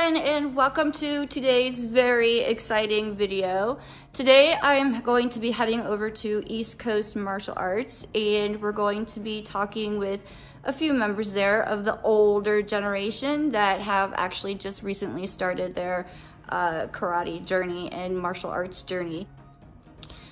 everyone, and welcome to today's very exciting video. Today I'm going to be heading over to East Coast Martial Arts, and we're going to be talking with a few members there of the older generation that have actually just recently started their karate journey and martial arts journey.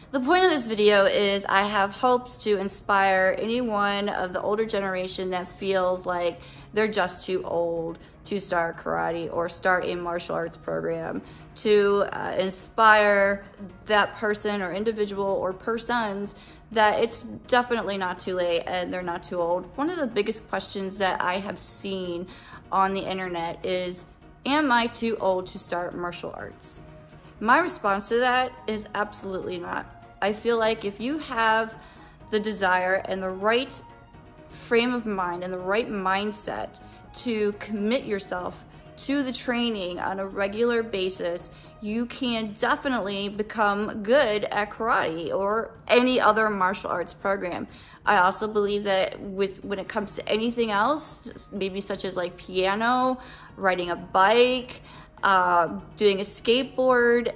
The point of this video is I have hopes to inspire anyone of the older generation that feels like they're just too old to start karate or start a martial arts program, to inspire that person or individual or persons that it's definitely not too late and they're not too old. One of the biggest questions that I have seen on the internet is, am I too old to start martial arts? My response to that is absolutely not. I feel like if you have the desire and the right frame of mind and the right mindset to commit yourself to the training on a regular basis, you can definitely become good at karate or any other martial arts program. I also believe that when it comes to anything else, maybe such as like piano, riding a bike, doing a skateboard,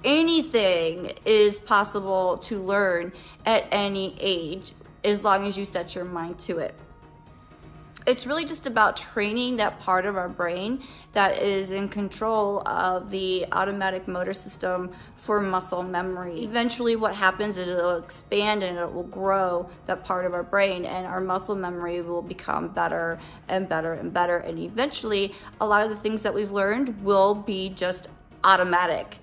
anything is possible to learn at any age as long as you set your mind to it. It's really just about training that part of our brain that is in control of the automatic motor system for muscle memory. Eventually what happens is it'll expand and it will grow that part of our brain, and our muscle memory will become better and better and better, and eventually a lot of the things that we've learned will be just automatic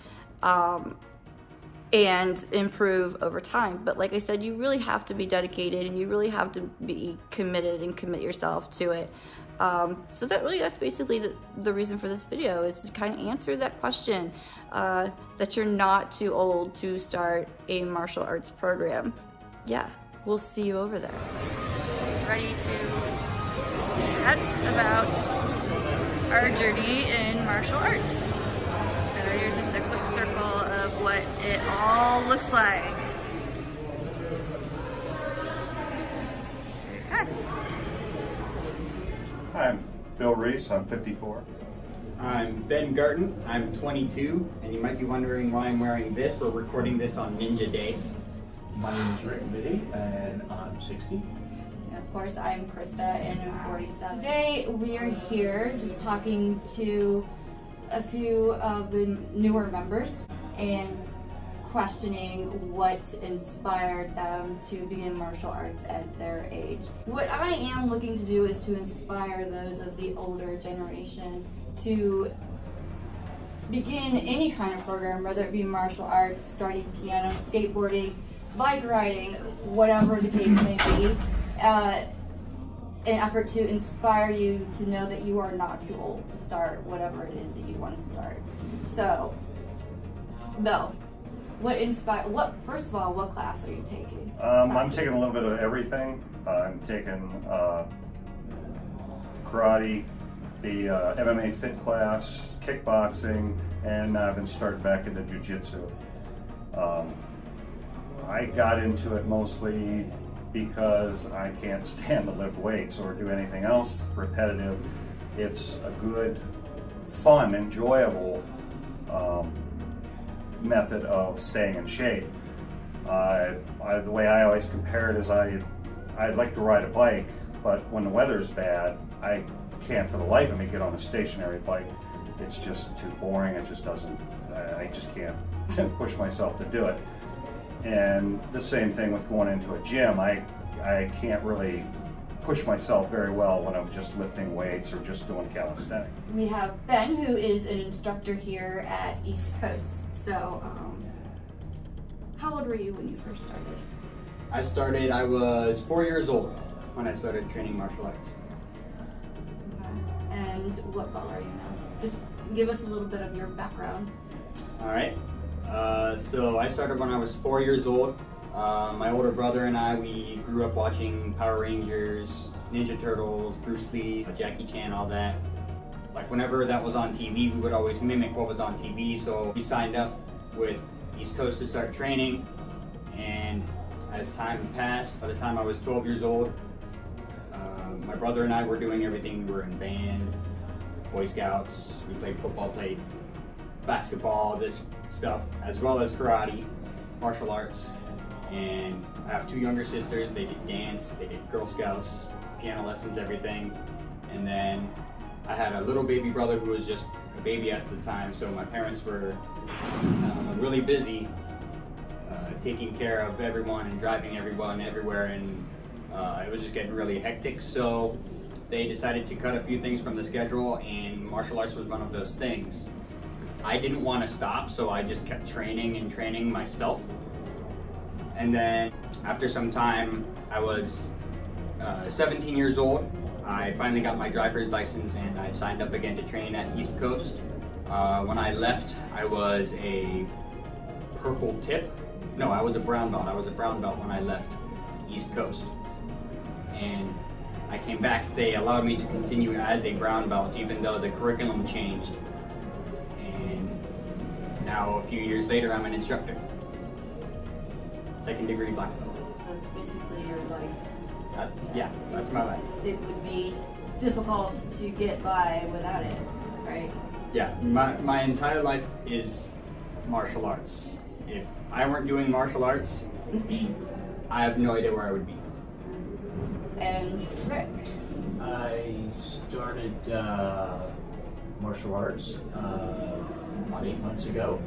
and improve over time. But like I said, you really have to be dedicated and you really have to be committed and commit yourself to it. So that's basically the reason for this video, is to kind of answer that question, that you're not too old to start a martial arts program. Yeah, we'll see you over there. Ready to chat about our journey in martial arts. So here's just a quick circle of what it all looks like. Hi, I'm Bill Reese, I'm 54. I'm Ben Garten, I'm 22, and you might be wondering why I'm wearing this. We're recording this on Ninja Day. My name is Rick Biddy, and I'm 60. And of course, I'm Krista, and I'm 47. Today, we are here just talking to a few of the newer members and questioning what inspired them to begin martial arts at their age. What I am looking to do is to inspire those of the older generation to begin any kind of program, whether it be martial arts, starting piano, skateboarding, bike riding, whatever the case may be, an effort to inspire you to know that you are not too old to start whatever it is that you want to start. So, Bill, first of all, what class are you taking? I'm taking a little bit of everything. I'm taking karate, the MMA fit class, kickboxing, and I've been starting back into jiu-jitsu. I got into it mostly because I can't stand to lift weights or do anything else repetitive. It's a good, fun, enjoyable method of staying in shape. The way I always compare it is I'd like to ride a bike, but when the weather's bad, I can't for the life of me get on a stationary bike. It's just too boring. It just doesn't, I just can't push myself to do it. And the same thing with going into a gym. I can't really push myself very well when I'm just lifting weights or just doing calisthenics. We have Ben, who is an instructor here at East Coast. So, how old were you when you first started? I was 4 years old when I started training martial arts. Okay. And what belt are you now? Just give us a little bit of your background. All right. So I started when I was 4 years old. My older brother and I, we grew up watching Power Rangers, Ninja Turtles, Bruce Lee, Jackie Chan, all that. Like whenever that was on TV, we would always mimic what was on TV. So we signed up with East Coast to start training. And as time passed, by the time I was 12 years old, my brother and I were doing everything. We were in band, Boy Scouts, we played football, played basketball, this stuff, as well as karate, martial arts. And I have 2 younger sisters. They did dance, they did Girl Scouts, piano lessons, everything. And then I had a little baby brother who was just a baby at the time, so my parents were really busy taking care of everyone and driving everyone everywhere, and it was just getting really hectic. So they decided to cut a few things from the schedule, and martial arts was one of those things. I didn't want to stop, so I just kept training and training myself. And then after some time, I was 17 years old. I finally got my driver's license and I signed up again to train at East Coast. When I left, I was a purple tip. No, I was a brown belt. I was a brown belt when I left East Coast. And I came back, they allowed me to continue as a brown belt even though the curriculum changed. And now a few years later, I'm an instructor. 2nd degree black belt. So it's basically your life. Yeah, that's my life. It would be difficult to get by without it, right? Yeah, my entire life is martial arts. If I weren't doing martial arts, I have no idea where I would be. And Rick? I started martial arts about 8 months ago.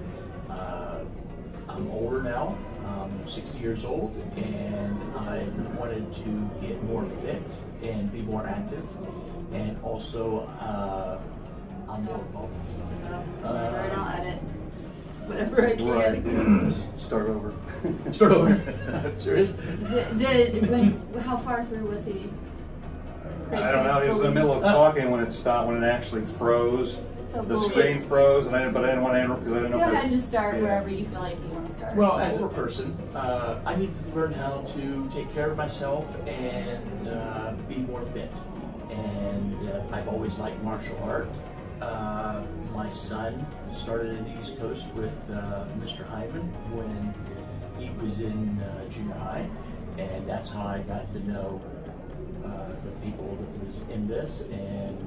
I'm older now. I'm 60 years old, and I wanted to get more fit and be more active, and also I'm more involved. Whatever, I don't edit. Whatever I can. Right. Start over. Start over. Serious? How far through was he? I don't know. He was in the middle of talking when it stopped, when it actually froze. So The screen froze, but I didn't want to interrupt because I didn't know. Go ahead and just start wherever you feel like you want to start. Well, as a person, I need to learn how to take care of myself and be more fit. And I've always liked martial art. My son started in the East Coast with Mr. Hyman when he was in junior high, and that's how I got to know the people that was in this, and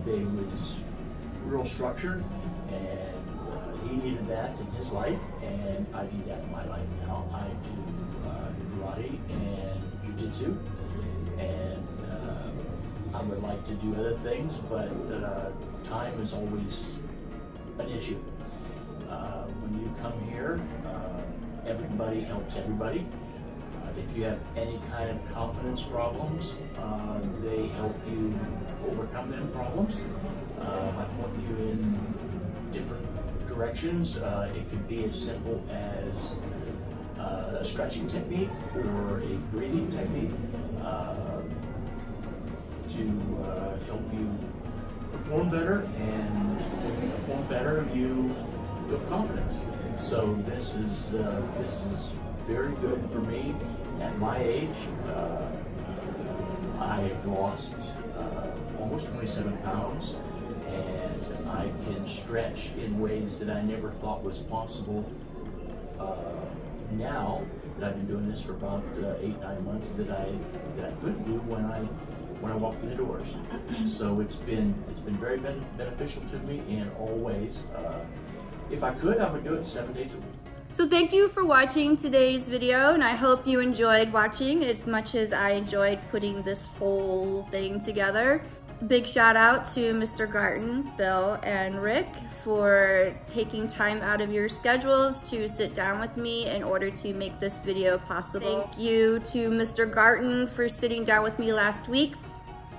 they was real structured, and he needed that in his life, and I need that in my life now. I do karate and jiu-jitsu, and I would like to do other things, but time is always an issue. When you come here, everybody helps everybody. If you have any kind of confidence problems, they help you overcome them problems. I point you in different directions. It could be as simple as a stretching technique or a breathing technique to help you perform better, and when you perform better, you build confidence. So this is very good for me at my age. I've lost almost 27 pounds, and I can stretch in ways that I never thought was possible. Now that I've been doing this for about 8-9 months, that I couldn't do when I walked through the doors. So it's been very beneficial to me in all ways. If I could, I would do it 7 days a week. So thank you for watching today's video, and I hope you enjoyed watching as much as I enjoyed putting this whole thing together. Big shout out to Mr. Garten, Bill, and Rick for taking time out of your schedules to sit down with me in order to make this video possible. Thank you to Mr. Garten for sitting down with me last week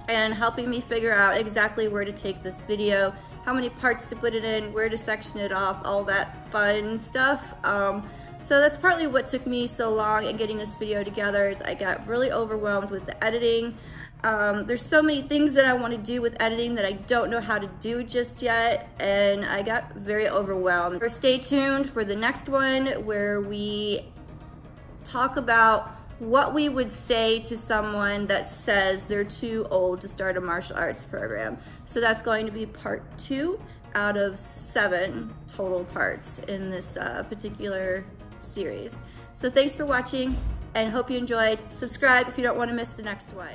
and helping me figure out exactly where to take this video, how many parts to put it in, where to section it off, all that fun stuff. So that's partly what took me so long in getting this video together, is I got really overwhelmed with the editing. There's so many things that I want to do with editing that I don't know how to do just yet, and I got very overwhelmed. Stay tuned for the next one where we talk about what we would say to someone that says they're too old to start a martial arts program. So that's going to be part 2 out of 7 total parts in this particular series. So thanks for watching and hope you enjoyed. Subscribe if you don't want to miss the next one.